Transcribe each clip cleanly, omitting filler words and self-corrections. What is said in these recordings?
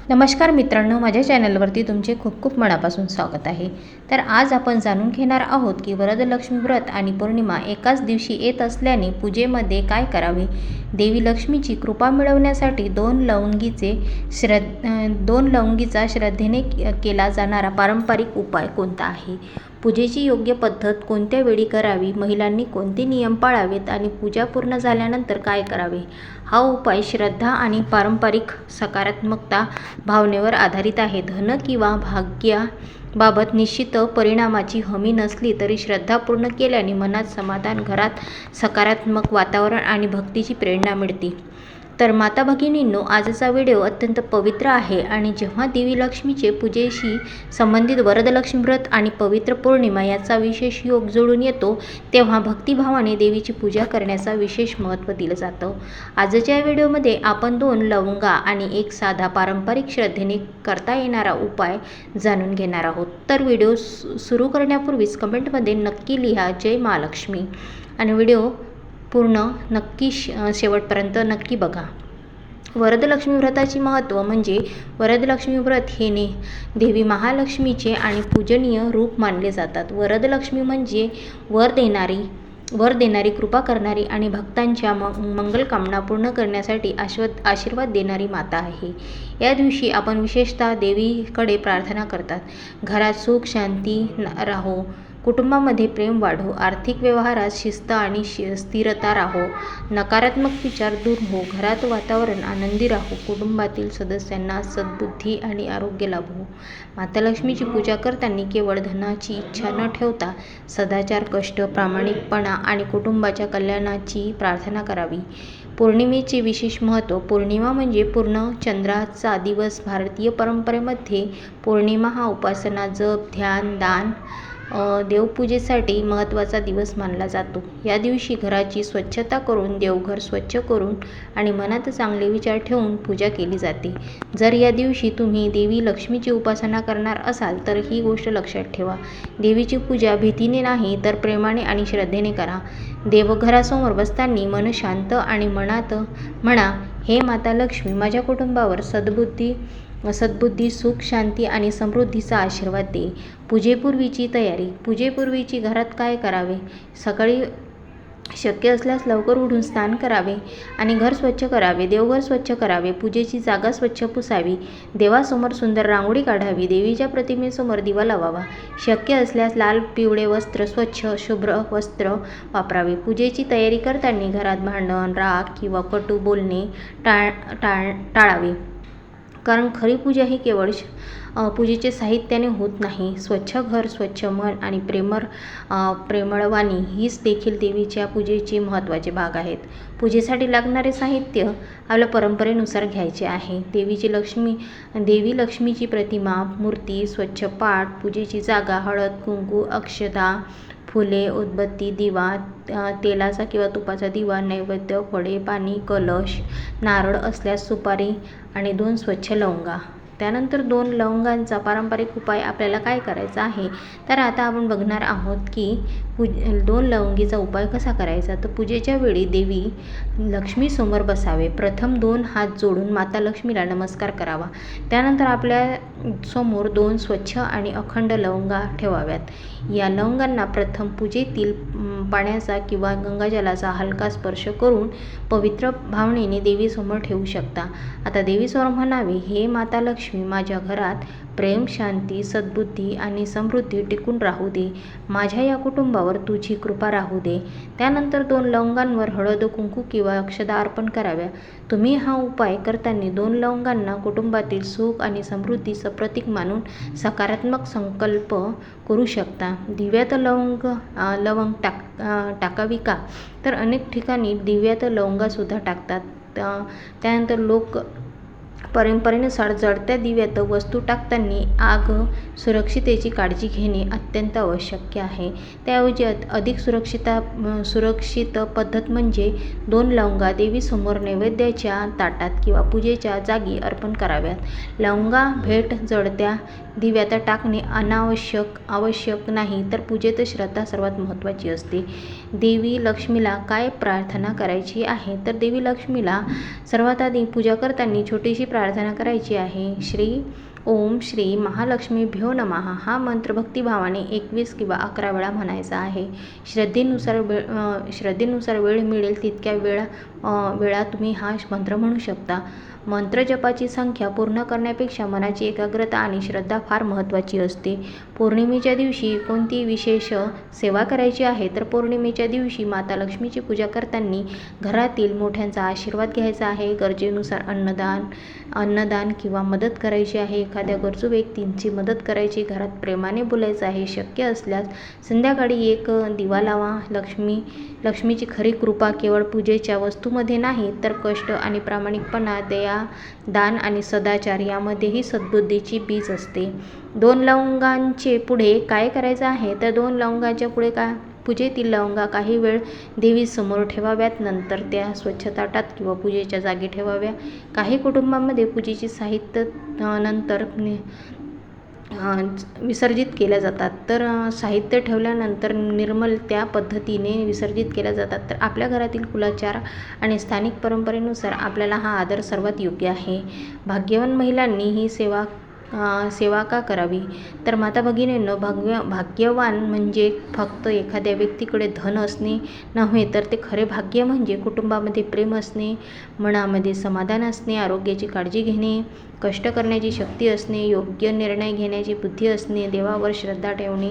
नमस्कार मित्रांनो, माझ्या चॅनलवरती तुमचे खूप खूप मनापासून स्वागत आहे। तर आज आपण जाणून घेणार आहोत की वरदलक्ष्मी व्रत आणि पौर्णिमा एकाच दिवशी येत असल्याने पूजेमध्ये काय करावे। देवी लक्ष्मीची कृपा मिळवण्यासाठी दोन लवंगीचा श्रद्धेने केला जाणारा पारंपरिक उपाय कोणता आहे। पूजेची योग्य पद्धत कोणत्या वेळी करावी, महिलांनी कोणते नियम पाळावेत आणि पूजा पूर्ण झाल्यानंतर काय करावे। हा उपाय श्रद्धा आणि पारंपरिक सकारात्मकता भावनेवर आधारित आहे। धन किंवा भाग्याबाबत निश्चित परिणामाची हमी नसली तरी श्रद्धा पूर्ण केल्याने मनात समाधान, घरात सकारात्मक वातावरण आणि भक्तीची प्रेरणा मिळते। तर माता भगिनींनो, आजचा व्हिडिओ अत्यंत पवित्र आहे आणि जेव्हा देवी लक्ष्मीचे पूजेशी संबंधित वरदलक्ष्मी व्रत आणि पवित्र पौर्णिमा याचा विशेष योग जोडून येतो, तेव्हा भक्तिभावाने देवीची पूजा करण्याचा विशेष महत्त्व दिलं जातं। आजच्या व्हिडिओमध्ये आपण 2 लवंगा आणि एक साधा पारंपरिक श्रद्धेने करता येणारा उपाय जाणून घेणार आहोत। तर व्हिडिओ सुरू करण्यापूर्वीच कमेंटमध्ये नक्की लिहा जय महालक्ष्मी आणि व्हिडिओ पूर्ण नक्की शेवटपर्यंत नक्की बघा। वरदलक्ष्मी व्रताची महत्त्व म्हणजे वरदलक्ष्मी व्रत हे देवी महालक्ष्मीचे आणि पूजनीय रूप मानले जातात। वरदलक्ष्मी म्हणजे वर देणारी, कृपा करणारी आणि भक्तांच्या मंगलकामना पूर्ण करण्यासाठी आशीर्वाद देणारी माता आहे। या दिवशी आपण विशेषतः देवीकडे प्रार्थना करतात, घरात सुख शांती राहो, कुटुंबामध्ये प्रेम वाढो, आर्थिक व्यवहारात शिस्त आणि स्थिरता राहो, नकारात्मक विचार दूर हो, घरात वातावरण आनंदी राहो, कुटुंबातील सदस्यांना सद्बुद्धी आणि आरोग्य लाभो। माता लक्ष्मीची पूजा करताना केवळ धनाची इच्छा न ठेवता सदाचार, कष्ट, प्रामाणिकपणा आणि कुटुंबाच्या कल्याणाची प्रार्थना करावी। पौर्णिमेचे विशेष महत्त्व। पौर्णिमा म्हणजे पूर्ण चंद्राचा दिवस। भारतीय परंपरेमध्ये पौर्णिमा हा उपासना, जप, ध्यान, दान, देवपूजेसाठी महत्त्वाचा दिवस मानला जातो। या दिवशी घराची स्वच्छता करून, देवघर स्वच्छ करून आणि मनात चांगले विचार ठेवून पूजा केली जाते। जर या दिवशी तुम्ही देवी लक्ष्मीची उपासना करणार असाल तर ही गोष्ट लक्षात ठेवा, देवीची पूजा भीतीने नाही तर प्रेमाने आणि श्रद्धेने करा। देवघरासमोर बसताना मन शांत आणि मनात म्हणा, हे माता लक्ष्मी, माझ्या कुटुंबावर सद्बुद्धी, सुख, शांती आणि समृद्धीचा आशीर्वाद दे। पूजेपूर्वीची तयारी। पूजेपूर्वीची घरात काय करावे। सकाळी शक्य असल्यास लवकर उठून स्नान करावे आणि घर स्वच्छ करावे, देवघर स्वच्छ करावे, पूजेची जागा स्वच्छ पुसावी, देवासमोर सुंदर रांगोळी काढावी, देवीच्या प्रतिमेसमोर दिवा लावावा, शक्य असल्यास लाल पिवळे वस्त्र, स्वच्छ शुभ्र वस्त्र वापरावे। पूजेची तयारी करताना घरात भांडण, राग किंवा कटू बोलणे टाळावे, कारण खरी पूजा ही केवळ पूजेचे साहित्याने होत नाही। स्वच्छ घर, स्वच्छ मन आणि प्रेमळ वाणी हीच देखील देवीच्या पूजेचे महत्त्वाचे भाग आहेत। पूजेसाठी लागणारे साहित्य आपल्या परंपरेनुसार घ्यायचे आहे। देवी लक्ष्मीची प्रतिमा, मूर्ती, स्वच्छ पाट, पूजेची जागा, हळद, कुंकू, अक्षता, फुले, उदबत्ती, दिवा, तेलाचा किंवा तुपाचा दिवा, नैवेद्य, फळे, पाणी, कलश, नारळ असल्यास सुपारी आणि 2 स्वच्छ लवंगा। त्यानंतर 2 लवंगांचा पारंपरिक उपाय आपल्याला काय करायचा आहे, तर आता आपण बघणार आहोत की 2 लवंगीचा उपाय कसा करायचा। तर पूजेच्या वेळी देवी लक्ष्मीसमोर बसावे। प्रथम 2 हात जोडून माता लक्ष्मीला नमस्कार करावा। त्यानंतर आपल्या समोर 2 स्वच्छ आणि अखंड लवंगा ठेवाव्यात। या लवंगांना प्रथम पूजेतील पाण्याचा किंवा गंगाजलाचा हलका स्पर्श करून पवित्र भावनेने देवीसमोर ठेवू शकता। आता देवीसमोर म्हणावे, हे माता लक्ष्मी, माझ्या घरात प्रेम, शांती, सद्बुद्धी आणि समृद्धी टिकून राहू दे। माझ्या या कुटुंबावर तुझी कृपा राहू दे। त्यानंतर 2 लवंगांवर हळद, कुंकू किंवा अक्षता अर्पण कराव्या। तुम्ही हा उपाय करताना 2 लवंगांना कुटुंबातील सुख आणि समृद्धीचं प्रतीक मानून सकारात्मक संकल्प करू शकता। दिव्यात लवंग टाकावी का, तर अनेक ठिकाणी दिव्यात लवंगासुद्धा टाकतात। त्यानंतर लोक परंपरेनुसार जळत्या दिव्यात वस्तू टाकताना आग सुरक्षितेची काळजी घेणे अत्यंत आवश्यक आहे। त्याऐवजी अधिक सुरक्षित पद्धत म्हणजे 2 लवंगा देवीसमोर नैवेद्याच्या ताटात किंवा पूजेच्या जागी अर्पण कराव्यात। लवंगा भेट जळत्या दिव्यात टाकणे आवश्यक नाही, तर पूजेत श्रद्धा सर्वात महत्त्वाची असते। देवी लक्ष्मीला काय प्रार्थना करायची आहे? तर देवी लक्ष्मीला सर्वात आधी पूजा करताना छोटीशी प्रार्थना करायची आहे. ओम श्री महालक्ष्मीभ्यो नमः हा मंत्र भक्तिभावाने 21 किंवा 11 वेळा म्हणायचा आहे. श्रद्धेनुसार वेळ मिळेल तितक्या वेळा तुम्ही हा मंत्र म्हणू शकता. मंत्र जपाची संख्या पूर्ण करण्यापेक्षा मनाची एकाग्रता आणि श्रद्धा फार महत्त्वाची असते. पौर्णिमेच्या दिवशी कोणती विशेष सेवा करायची आहे? तर पौर्णिमेच्या दिवशी माता लक्ष्मीची पूजा करताना घरातील मोठ्यांचा आशीर्वाद घ्यायचा आहे. गरजेनुसार अन्नदान किंवा मदत करायची आहे. एखाद्या गरजू व्यक्तींची मदत करायची. घरात प्रेमाने बोलायचं आहे. शक्य असल्यास संध्याकाळी एक दिवा लावा. लक्ष्मीची खरी कृपा केवळ पूजेच्या वस्तूमध्ये नाही तर कष्ट आणि प्रामाणिकपणा, दया, दान आणि सदाचार यामध्येही सद्बुद्धीची बीज असते. 2 लवंगांचे पुढे काय करायचं आहे? तर 2 लवंगाच्या पुढे पूजेतील लवंगा काही वेळ देवीसमोर ठेवाव्यात. नंतर त्या स्वच्छ ताटात किंवा पूजेच्या जागी ठेवाव्या. काही कुटुंबांमध्ये पूजेची साहित्य नंतर विसर्जित केल्या जातात, तर साहित्य ठेवल्यानंतर निर्मल त्या पद्धतीने विसर्जित केल्या जातात. तर आपल्या घरातील कुलाचार आणि स्थानिक परंपरेनुसार आपल्याला हा आदर सर्वात योग्य आहे. भाग्यवान महिलांनी ही सेवा का करावी? तर माता भगिनींनो, भाग्यवान म्हणजे फक्त एखाद्या व्यक्तीकडे धन असणे नव्हे, तर ते खरे भाग्य म्हणजे कुटुंबामध्ये प्रेम असणे, मनामध्ये समाधान असणे, आरोग्याची काळजी घेणे, कष्ट करण्याची शक्ती असणे, योग्य निर्णय घेण्याची बुद्धी असणे, देवावर श्रद्धा ठेवणे.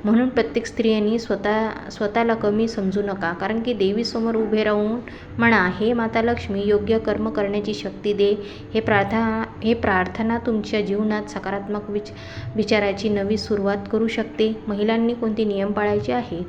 म्हणून प्रत्येक स्त्रियांनी स्वतःला कमी समजू नका, कारण की देवीसमोर उभे राहून म्हणा, हे माता लक्ष्मी योग्य कर्म करण्याची शक्ती दे. हे प्रार्थना तुमच्या जीवनात सकारात्मक विचाराची नवी सुरुवात करू शकते. महिलांनी कोणते नियम पाळायचे आहे?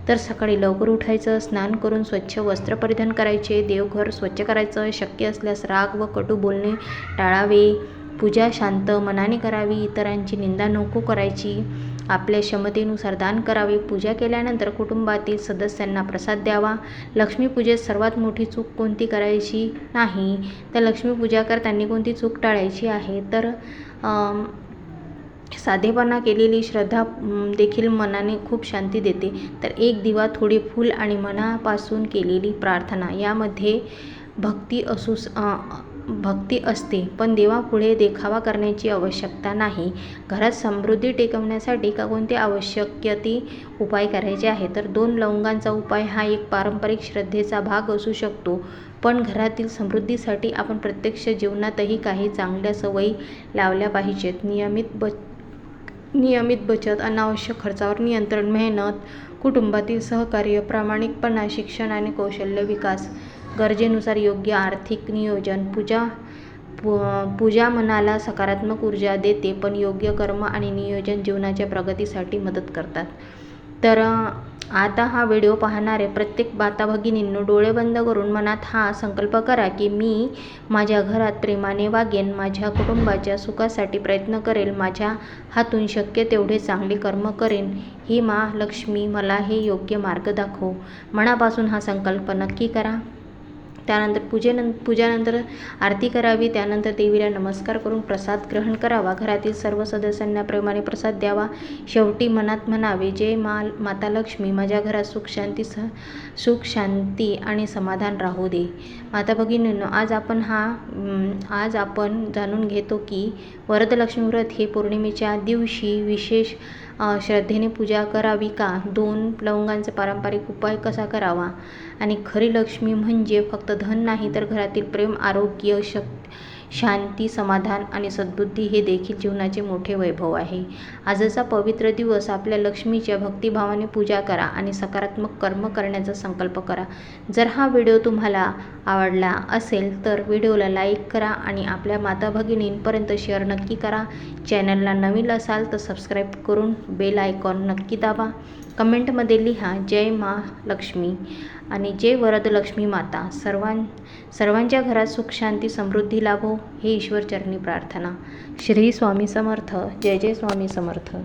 तर सकाळी लवकर उठायचं, स्नान करून स्वच्छ वस्त्र परिधान करायचे, देवघर स्वच्छ करायचं, शक्य असल्यास राग व कटू बोलणे टाळावे, पूजा शांत मनाने करावी, इतरांची निंदा नको करायची, आपल्या क्षमतेनुसार दान करावे, पूजा केल्यानंतर कुटुंबातील सदस्यांना प्रसाद द्यावा. लक्ष्मीपूजेत सर्वात मोठी चूक कोणती करायची नाही? तर लक्ष्मीपूजा करताना कोणती चूक टाळायची आहे? तर साधेपणा केलेली श्रद्धा देखील मनाने खूप शांती देते. तर एक दिवा, थोडी फूल आणि मनापासून केलेली प्रार्थना यामध्ये भक्ती असते, पण देवापुढे देखावा करण्याची आवश्यकता नाही. घरात समृद्धी टिकवण्यासाठी कोणते आवश्यक ती उपाय करायचे आहे? तर 2 लवंगांचा उपाय हा एक पारंपरिक श्रद्धेचा भाग असू शकतो, पण घरातील समृद्धीसाठी आपण प्रत्यक्ष जीवनातही काही चांगल्या सवयी लावल्या पाहिजेत. नियमित बचत, अनावश्यक खर्चावर नियंत्रण, मेहनत, कुटुंबातील सहकार्य, प्रामाणिकपणा, शिक्षण आणि कौशल्य विकास, गरजेनुसार योग्य आर्थिक नियोजन. पूजा मनाला सकारात्मक ऊर्जा देते, पण योग्य कर्म आणि नियोजन जीवनाच्या प्रगतीसाठी मदत करतात. तर आता हा व्हिडिओ पाहणारे प्रत्येक माता भगिनींनो, डोळे बंद करून मनात हा संकल्प करा की मी माझ्या घरात प्रेमाने वागेन, माझ्या कुटुंबाच्या सुखासाठी प्रयत्न करेल, माझ्या हातून शक्य तेवढे चांगले कर्म करेन. ही मा लक्ष्मी मला हे योग्य मार्ग दाखव. मनापासून हा संकल्प नक्की करा. त्यानंतर पूजेनंतर आरती करावी. त्यानंतर देवीला नमस्कार करून प्रसाद ग्रहण करावा. घरातील सर्व सदस्यांना प्रेमाने प्रसाद द्यावा. शेवटी मनात म्हणावे, जय माता लक्ष्मी, माझ्या घरात सुख शांती आणि समाधान राहू दे. माता भगिनींनो, आज आपण जाणून घेतो की वरदलक्ष्मी व्रत हे पौर्णिमेच्या दिवशी विशेष श्रद्धेने पूजा करावी का, 2 लवंगांचा पारंपरिक उपाय कसा करावा, आणि खरी लक्ष्मी म्हणजे फक्त धन नाही तर घरातील प्रेम, आरोग्य, शांती, समाधान आणि सद्बुद्धी हे देखील जीवनाचे मोठे वैभव आहे. आजचा पवित्र दिवस आपल्या लक्ष्मीच्या भक्तिभावाने पूजा करा आणि सकारात्मक कर्म करण्याचा संकल्प करा. जर हा व्हिडिओ तुम्हाला आवडला असेल तर व्हिडिओला लाईक करा आणि आपल्या माता भगिनींपर्यंत शेअर नक्की करा. चॅनलला नवीन असाल तर सबस्क्राईब करून बेल आयकॉन नक्की दाबा. कमेंटमध्ये लिहा जय मा लक्ष्मी आणि जय वरदलक्ष्मी माता. सर्वांच्या घरात सुख शांती समृद्धी लाभो हे ईश्वरचरणी प्रार्थना. श्री स्वामी समर्थ. जय जय स्वामी समर्थ.